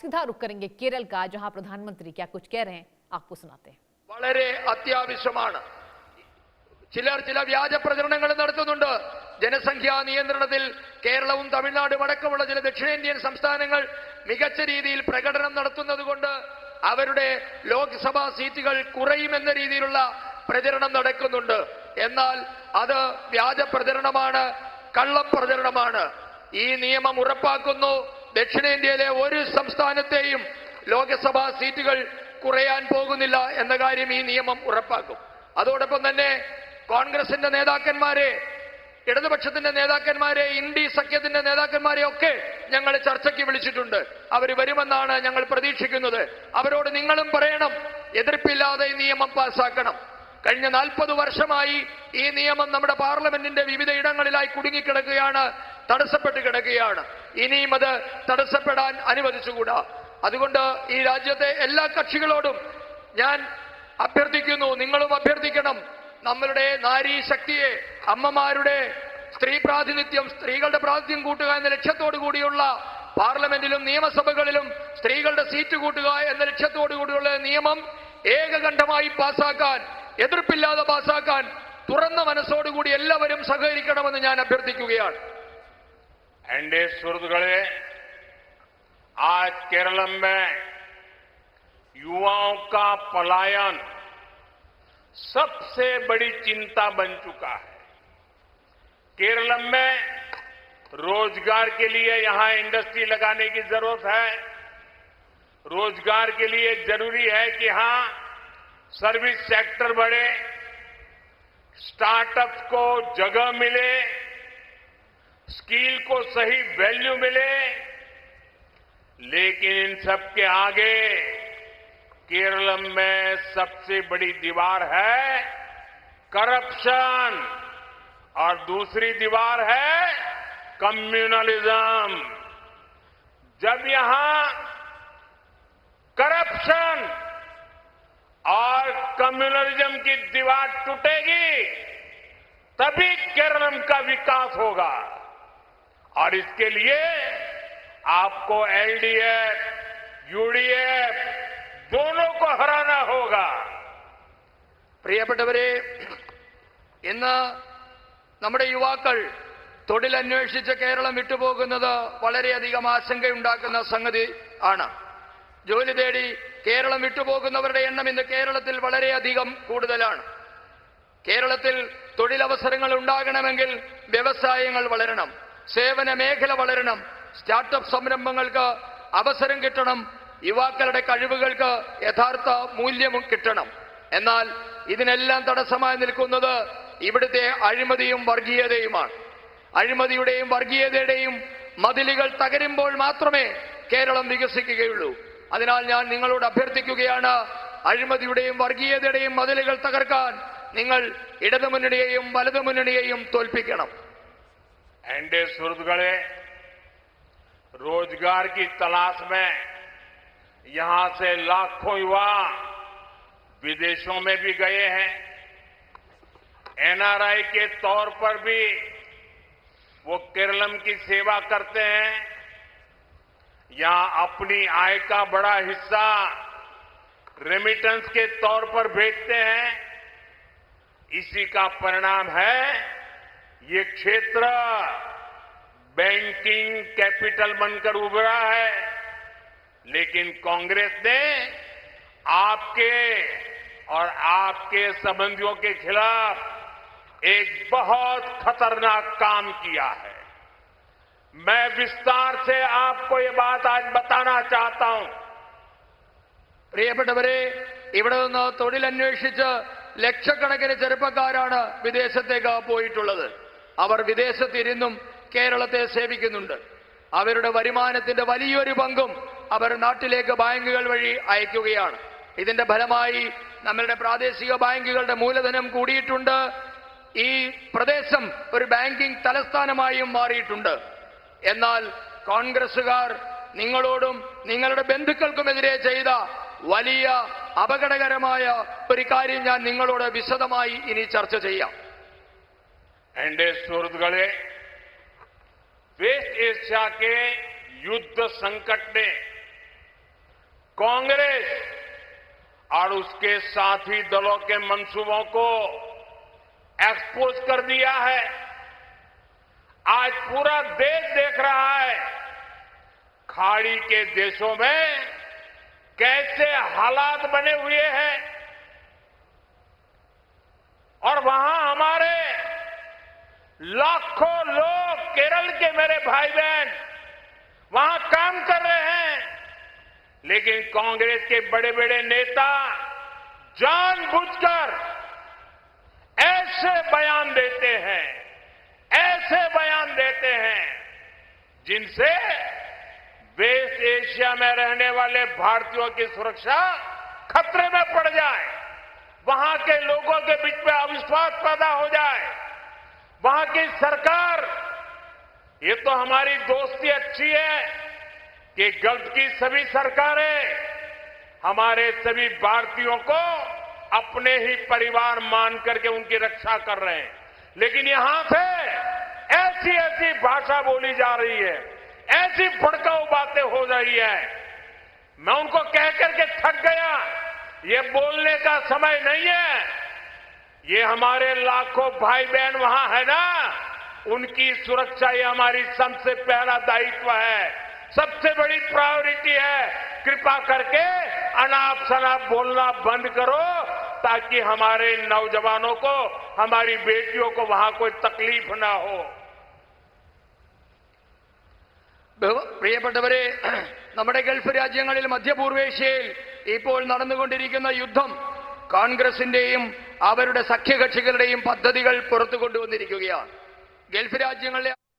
सीधा रुख करेंगे केरल का, जहां प्रधानमंत्री क्या कुछ कह रहे हैं आपको सुनाते हैं। വളരെ അത്യാവശ്യമാണ്. ചില വ്യാജ പ്രചരണങ്ങൾ നടത്തുന്നുണ്ട്. ജനസംഖ്യാ നിയന്ത്രണത്തിൽ കേരളവും തമിഴ്നാടും അടക്കമുള്ള ചില ദക്ഷിണേന്ത്യൻ സംസ്ഥാനങ്ങൾ മികച്ച രീതിയിൽ പ്രകടനം നടത്തുന്നതുകൊണ്ട് അവരുടെ ലോക്സഭാ സീറ്റുകൾ കുറയുമെന്ന രീതിയിലുള്ള പ്രചരണം നടക്കുന്നുണ്ട്. എന്നാൽ അത് വ്യാജ പ്രചരണമാണ്, കള്ളപ്രചരണമാണ്. ഈ നിയമം ഉറപ്പാക്കുന്നു ദക്ഷിണേന്ത്യയിലെ ഒരു സംസ്ഥാനത്തെയും ലോക്സഭാ സീറ്റുകൾ കുറയാൻ പോകുന്നില്ല എന്ന കാര്യം ഈ നിയമം ഉറപ്പാക്കും. അതോടൊപ്പം തന്നെ കോൺഗ്രസിന്റെ നേതാക്കന്മാരെ, ഇടതുപക്ഷത്തിന്റെ നേതാക്കന്മാരെ, ഇന്ത്യ സഖ്യത്തിന്റെ നേതാക്കന്മാരെ ഒക്കെ ഞങ്ങൾ ചർച്ചയ്ക്ക് വിളിച്ചിട്ടുണ്ട്. അവർ വരുമെന്നാണ് ഞങ്ങൾ പ്രതീക്ഷിക്കുന്നത്. അവരോട് നിങ്ങളും പറയണം, എതിർപ്പില്ലാതെ ഈ നിയമം പാസ്സാക്കണം. കഴിഞ്ഞ 40 വർഷമായി ഈ നിയമം നമ്മുടെ പാർലമെന്റിന്റെ വിവിധ ഇടങ്ങളിലായി കുടുങ്ങിക്കിടക്കുകയാണ്, തടസ്സപ്പെട്ട് കിടക്കുകയാണ്. ഇനിയും അത് തടസ്സപ്പെടാൻ അനുവദിച്ചുകൂടാ. അതുകൊണ്ട് ഈ രാജ്യത്തെ എല്ലാ കക്ഷികളോടും ഞാൻ അഭ്യർത്ഥിക്കുന്നു, നിങ്ങളും അഭ്യർത്ഥിക്കണം. നമ്മളുടെ നാരീ ശക്തിയെ, അമ്മമാരുടെ സ്ത്രീ പ്രാതിനിധ്യം, സ്ത്രീകളുടെ പ്രാതിനിധ്യം കൂട്ടുക എന്ന ലക്ഷ്യത്തോടു കൂടിയുള്ള പാർലമെന്റിലും നിയമസഭകളിലും സ്ത്രീകളുടെ സീറ്റ് കൂട്ടുക എന്ന ലക്ഷ്യത്തോടു കൂടിയുള്ള നിയമം ഏകകണ്ഠമായി പാസാക്കാൻ, എതിർപ്പില്ലാതെ പാസാക്കാൻ തുറന്ന മനസ്സോടുകൂടി എല്ലാവരും സഹകരിക്കണമെന്ന് ഞാൻ അഭ്യർത്ഥിക്കുകയാണ്. एनडीए सुहृदगणे, आज केरल में युवाओं का पलायन सबसे बड़ी चिंता बन चुका है. केरल में रोजगार के लिए यहां इंडस्ट्री लगाने की जरूरत है. रोजगार के लिए जरूरी है कि यहां सर्विस सेक्टर बढ़े, स्टार्टअप्स को जगह मिले, स्किल को सही वैल्यू मिले. लेकिन इन सब के आगे केरल में सबसे बड़ी दीवार है करप्शन और दूसरी दीवार है कम्युनलिज्म. जब यहां करप्शन और कम्युनलिज्म की दीवार टूटेगी तभी केरल का विकास होगा. और इसके लिए आपको एलडीएफ, यूडीएफ दोनों को हराना होगा. പ്രിയപ്പെട്ടവരെ, ഇന്ന് നമ്മുടെ യുവാക്കൾ തൊഴിലന്വേഷിച്ച് കേരളം വിട്ടുപോകുന്നത് വളരെയധികം ആശങ്കയുണ്ടാക്കുന്ന സംഗതി ആണ്. ജോലി തേടി കേരളം വിട്ടുപോകുന്നവരുടെ എണ്ണം ഇന്ന് കേരളത്തിൽ വളരെയധികം കൂടുതലാണ്. കേരളത്തിൽ തൊഴിലവസരങ്ങൾ ഉണ്ടാകണമെങ്കിൽ വ്യവസായങ്ങൾ വളരണം, സേവന മേഖല വളരണം, സ്റ്റാർട്ടപ്പ് സംരംഭങ്ങൾക്ക് അവസരം കിട്ടണം, യുവാക്കളുടെ കഴിവുകൾക്ക് യഥാർത്ഥ മൂല്യം കിട്ടണം. എന്നാൽ ഇതിനെല്ലാം തടസ്സമായി നിൽക്കുന്നത് ഇവിടുത്തെ അഴിമതിയും വർഗീയതയുമാണ്. അഴിമതിയുടെയും വർഗീയതയുടെയും മതിലുകൾ തകരുമ്പോൾ മാത്രമേ കേരളം വികസിക്കുകയുള്ളൂ. അതിനാൽ ഞാൻ നിങ്ങളോട് അഭ്യർത്ഥിക്കുകയാണ്, അഴിമതിയുടെയും വർഗീയതയുടെയും മതിലുകൾ തകർക്കാൻ നിങ്ങൾ ഇടതുമുന്നണിയെയും വലതുമുന്നണിയെയും തോൽപ്പിക്കണം. एनडीए सुहृदगणे, रोजगार की तलाश में यहां से लाखों युवा विदेशों में भी गए हैं. एनआरआई के तौर पर भी वो केरलम की सेवा करते हैं. यहां अपनी आय का बड़ा हिस्सा रेमिटेंस के तौर पर भेजते हैं. इसी का परिणाम है ये क्षेत्र बैंकिंग कैपिटल बनकर उभरा है. लेकिन कांग्रेस ने आपके और आपके संबंधियों के खिलाफ एक बहुत खतरनाक काम किया है. मैं विस्तार से आपको ये बात आज बताना चाहता हूं. പ്രിയപ്പെട്ടവരെ, ഇവിടെ നിന്ന് തൊഴിലന്വേഷിച്ച് ലക്ഷക്കണക്കിന് ചെറുപ്പക്കാരാണ് വിദേശത്തേക്ക് പോയിട്ടുള്ളത്. അവർ വിദേശത്തിരുന്നും കേരളത്തെ സേവിക്കുന്നുണ്ട്. അവരുടെ വരുമാനത്തിന്റെ വലിയൊരു പങ്കും അവർ നാട്ടിലേക്ക് ബാങ്കുകൾ വഴി അയക്കുകയാണ്. ഇതിന്റെ ഫലമായി നമ്മളുടെ പ്രാദേശിക ബാങ്കുകളുടെ മൂലധനം കൂടിയിട്ടുണ്ട്. ഈ പ്രദേശം ഒരു ബാങ്കിംഗ് തലസ്ഥാനമായും മാറിയിട്ടുണ്ട്. എന്നാൽ കോൺഗ്രസുകാർ നിങ്ങളോടും നിങ്ങളുടെ ബന്ധുക്കൾക്കുമെതിരെ ചെയ്ത വലിയ അപകടകരമായ ഒരു കാര്യം ഞാൻ നിങ്ങളോട് വിശദമായി ഇനി ചർച്ച ചെയ്യാം. एनडीए सुहृदगणे, वेस्ट एशिया के युद्ध संकट ने कांग्रेस और उसके साथी दलों के मंसूबों को एक्सपोज कर दिया है। आज पूरा देश देख रहा है खाड़ी के देशों में कैसे हालात बने हुए हैं और वहां हमारे लाखों लोग, केरल के मेरे भाई बहन वहां काम कर रहे हैं, लेकिन कांग्रेस के बड़े बड़े नेता जानबूझकर ऐसे बयान देते हैं जिनसे वेस्ट एशिया में रहने वाले भारतीयों की सुरक्षा खतरे में पड़ जाए, वहां के लोगों के बीच में अविश्वास पैदा हो जाए। वहां की सरकार, ये तो हमारी दोस्ती अच्छी है कि गल्फ की सभी सरकारें हमारे सभी भारतीयों को अपने ही परिवार मान करके उनकी रक्षा कर रहे हैं, लेकिन यहां से ऐसी ऐसी भाषा बोली जा रही है, ऐसी भड़काऊ बातें हो रही है। मैं उनको कह करके थक गया, ये बोलने का समय नहीं है। ये हमारे लाखों भाई बहन वहां है ना, उनकी सुरक्षा ये हमारी सबसे पहला दायित्व है, सबसे बड़ी प्रायोरिटी है। कृपा करके अनाप शनाप बोलना बंद करो ताकि हमारे नौजवानों को, हमारी बेटियों को वहां कोई तकलीफ ना हो। പ്രിയപ്പെട്ടവരെ, നമ്മുടെ ഗൾഫ് രാജ്യങ്ങളിൽ മധ്യപൂർവേഷ്യയിൽ ഇപ്പോൾ നടന്നുകൊണ്ടിരിക്കുന്ന യുദ്ധം കോൺഗ്രസിന്റെയും അവരുടെ സഖ്യകക്ഷികളുടെയും പദ്ധതികൾ പുറത്തു കൊണ്ടുവന്നിരിക്കുകയാണ്. ഗൾഫ് രാജ്യങ്ങളിലെ